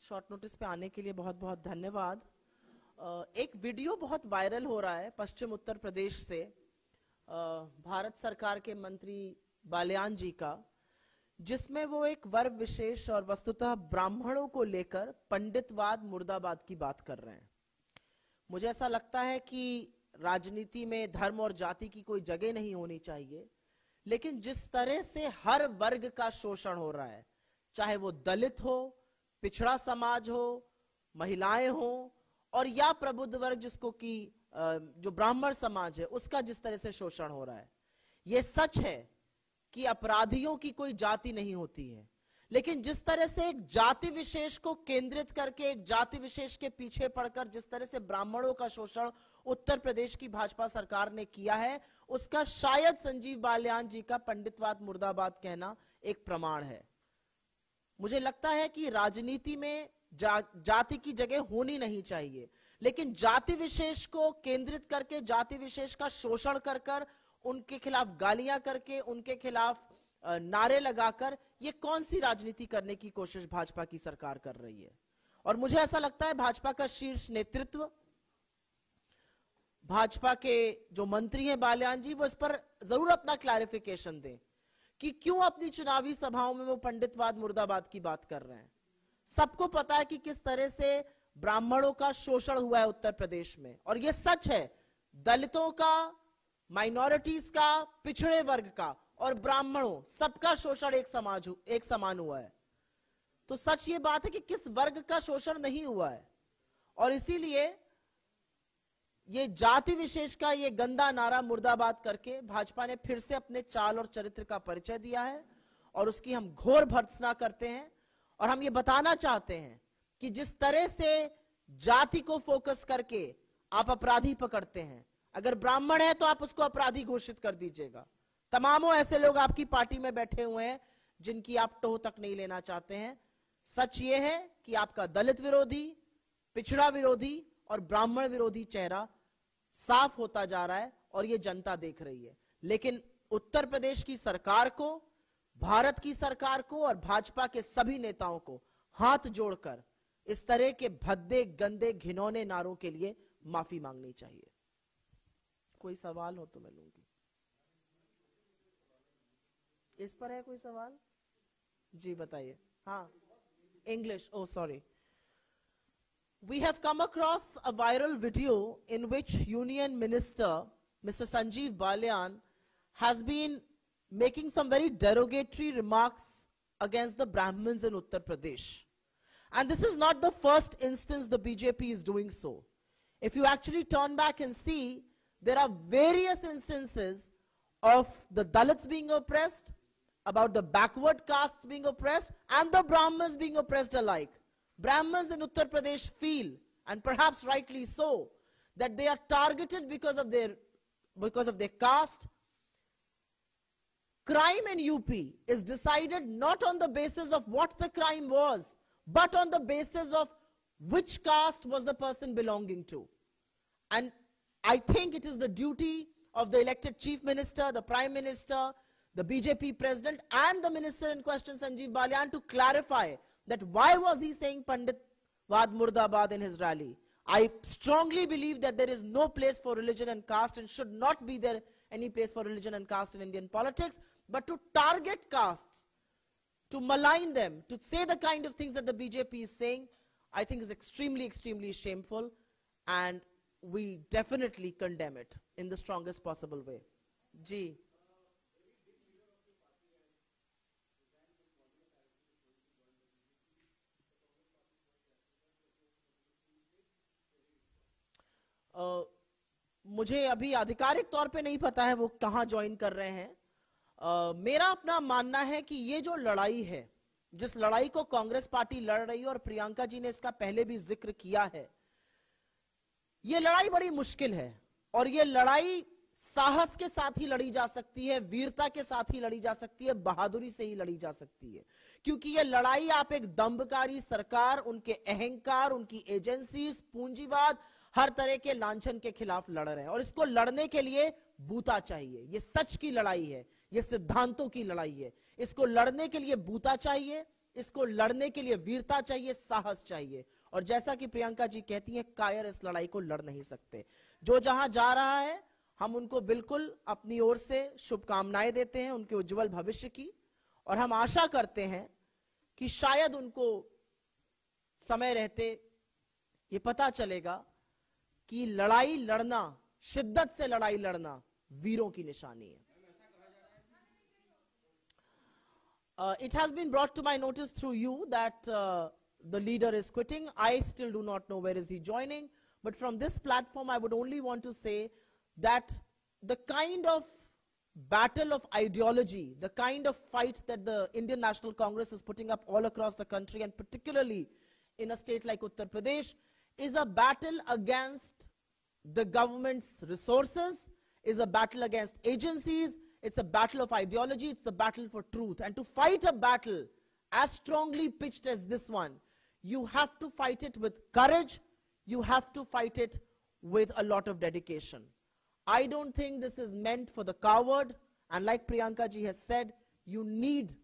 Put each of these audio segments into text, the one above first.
Short notice पे आने के लिए बहुत बहुत धन्यवाद। एक वीडियो बहुत वायरल हो रहा है पश्चिम उत्तर प्रदेश से भारत सरकार के मंत्री बाल्यान जी का, जिसमें वो एक वर्ग विशेष और वस्तुतः ब्राह्मणों को लेकर पंडितवाद मुर्दाबाद की बात कर रहे हैं। मुझे ऐसा लगता है कि राजनीति में धर्म और जाति की कोई जगह नहीं होनी चाहिए, लेकिन जिस तरह से हर वर्ग का शोषण हो रहा है, चाहे वो दलित हो, पिछड़ा समाज हो, महिलाएं हो और या प्रबुद्ध वर्ग जिसको कि जो ब्राह्मण समाज है उसका जिस तरह से शोषण हो रहा है, ये सच है कि अपराधियों की कोई जाति नहीं होती है, लेकिन जिस तरह से एक जाति विशेष को केंद्रित करके एक जाति विशेष के पीछे पड़कर जिस तरह से ब्राह्मणों का शोषण उत्तर प्रदेश की भाजपा सरकार ने किया है, उसका शायद संजीव बाल्यान जी का पंडितवाद मुर्दाबाद कहना एक प्रमाण है। मुझे लगता है कि राजनीति में जाति की जगह होनी नहीं चाहिए, लेकिन जाति विशेष को केंद्रित करके जाति विशेष का शोषण कर कर उनके खिलाफ गालियां करके उनके खिलाफ नारे लगाकर ये कौन सी राजनीति करने की कोशिश भाजपा की सरकार कर रही है। और मुझे ऐसा लगता है भाजपा का शीर्ष नेतृत्व, भाजपा के जो मंत्री हैं बाल्यान जी, वो इस पर जरूर अपना क्लैरिफिकेशन दें कि क्यों अपनी चुनावी सभाओं में वो पंडितवाद मुर्दाबाद की बात कर रहे हैं। सबको पता है कि किस तरह से ब्राह्मणों का शोषण हुआ है उत्तर प्रदेश में, और ये सच है, दलितों का, माइनॉरिटीज का, पिछड़े वर्ग का और ब्राह्मणों सबका शोषण एक समान हुआ है। तो सच ये बात है कि किस वर्ग का शोषण नहीं हुआ है, और इसीलिए ये जाति विशेष का ये गंदा नारा मुर्दाबाद करके भाजपा ने फिर से अपने चाल और चरित्र का परिचय दिया है, और उसकी हम घोर भर्त्सना करते हैं। और हम ये बताना चाहते हैं कि जिस तरह से जाति को फोकस करके आप अपराधी पकड़ते हैं, अगर ब्राह्मण है तो आप उसको अपराधी घोषित कर दीजिएगा। तमामों ऐसे लोग आपकी पार्टी में बैठे हुए हैं जिनकी आप टोह तक नहीं लेना चाहते हैं। सच ये है कि आपका दलित विरोधी, पिछड़ा विरोधी और ब्राह्मण विरोधी चेहरा साफ होता जा रहा है, और ये जनता देख रही है। लेकिन उत्तर प्रदेश की सरकार को, भारत की सरकार को और भाजपा के सभी नेताओं को हाथ जोड़कर इस तरह के भद्दे, गंदे, घिनौने नारों के लिए माफी मांगनी चाहिए। कोई सवाल हो तो मैं लूंगी। इस पर है कोई सवाल? जी बताइए। हाँ, English. Oh, sorry. We have come across a viral video in which Union Minister Mr. Sanjeev Balyan has been making some very derogatory remarks against the Brahmins in Uttar Pradesh. And this is not the first instance the BJP is doing so. If you actually turn back and see, there are various instances of the Dalits being oppressed, about the backward castes being oppressed, and the Brahmins being oppressed alike. Brahmins in Uttar Pradesh feel, and perhaps rightly so, that they are targeted because of their caste. Crime in UP is decided not on the basis of what the crime was, but on the basis of which caste was the person belonging to. And I think it is the duty of the elected chief minister, the prime minister, the BJP president and the minister in question, Sanjeev Balyan, to clarify that why was he saying Panditwad Murdabad in his rally. I strongly believe that there is no place for religion and caste, and should not be there any place for religion and caste in Indian politics, but to target castes, to malign them, to say the kind of things that the BJP is saying, I think is extremely, extremely shameful, and we definitely condemn it in the strongest possible way. Ji. मुझे अभी आधिकारिक तौर पे नहीं पता है वो कहां ज्वाइन कर रहे हैं। मेरा अपना मानना है कि ये जो लड़ाई है, जिस लड़ाई को कांग्रेस पार्टी लड़ रही है, और प्रियंका जी ने इसका पहले भी जिक्र किया है, ये लड़ाई बड़ी मुश्किल है, और ये लड़ाई साहस के साथ ही लड़ी जा सकती है, वीरता के साथ ही लड़ी जा सकती है, बहादुरी से ही लड़ी जा सकती है। क्योंकि ये लड़ाई आप एक दंभकारी सरकार, उनके अहंकार, उनकी एजेंसीज, पूंजीवाद, हर तरह के लांछन के खिलाफ लड़ रहे हैं, और इसको लड़ने के लिए बूता चाहिए। ये सच की लड़ाई है, ये सिद्धांतों की लड़ाई है। इसको लड़ने के लिए बूता चाहिए, इसको लड़ने के लिए वीरता चाहिए, साहस चाहिए। और जैसा कि प्रियंका जी कहती हैं, कायर इस लड़ाई को लड़ नहीं सकते। जो जहां जा रहा है, हम उनको बिल्कुल अपनी ओर से शुभकामनाएं देते हैं उनके उज्जवल भविष्य की, और हम आशा करते हैं कि शायद उनको समय रहते ये पता चलेगा कि लड़ाई लड़ना, शिद्दत से लड़ाई लड़ना वीरों की निशानी है। It has been brought to my notice through you that the leader is quitting. I still do not know where is he joining, but from this platform I would only want to say that the kind of battle of ideology, the kind of fight that the Indian National Congress is putting up all across the country, and particularly in a state like Uttar Pradesh, is a battle against the government's resources, is a battle against agencies. It's a battle of ideology. It's a battle for truth. And to fight a battle as strongly pitched as this one, you have to fight it with courage. You have to fight it with a lot of dedication. I don't think this is meant for the coward. And like Priyanka ji has said, you need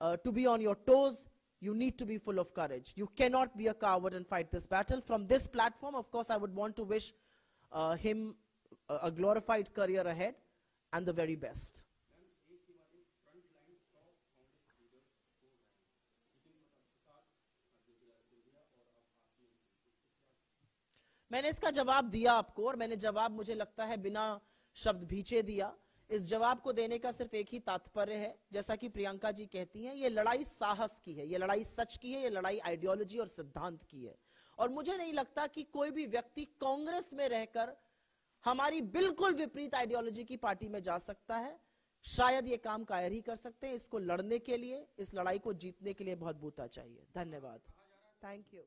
to be on your toes. You need to be full of courage. You cannot be a coward and fight this battle. From this platform, of course, I would want to wish him a glorified career ahead and the very best. मैंने इसका जवाब दिया आपको, और मैंने जवाब मुझे लगता है बिना शब्द भींचे दिया। इस जवाब को देने का सिर्फ एक ही तात्पर्य है, जैसा कि प्रियंका जी कहती हैं, ये लड़ाई साहस की है, ये लड़ाई सच की है, ये लड़ाई आइडियोलॉजी और सिद्धांत की है। और मुझे नहीं लगता कि कोई भी व्यक्ति कांग्रेस में रहकर हमारी बिल्कुल विपरीत आइडियोलॉजी की पार्टी में जा सकता है। शायद ये काम कायर ही कर सकते हैं। इसको लड़ने के लिए, इस लड़ाई को जीतने के लिए बहुत बूता चाहिए। धन्यवाद। Thank you.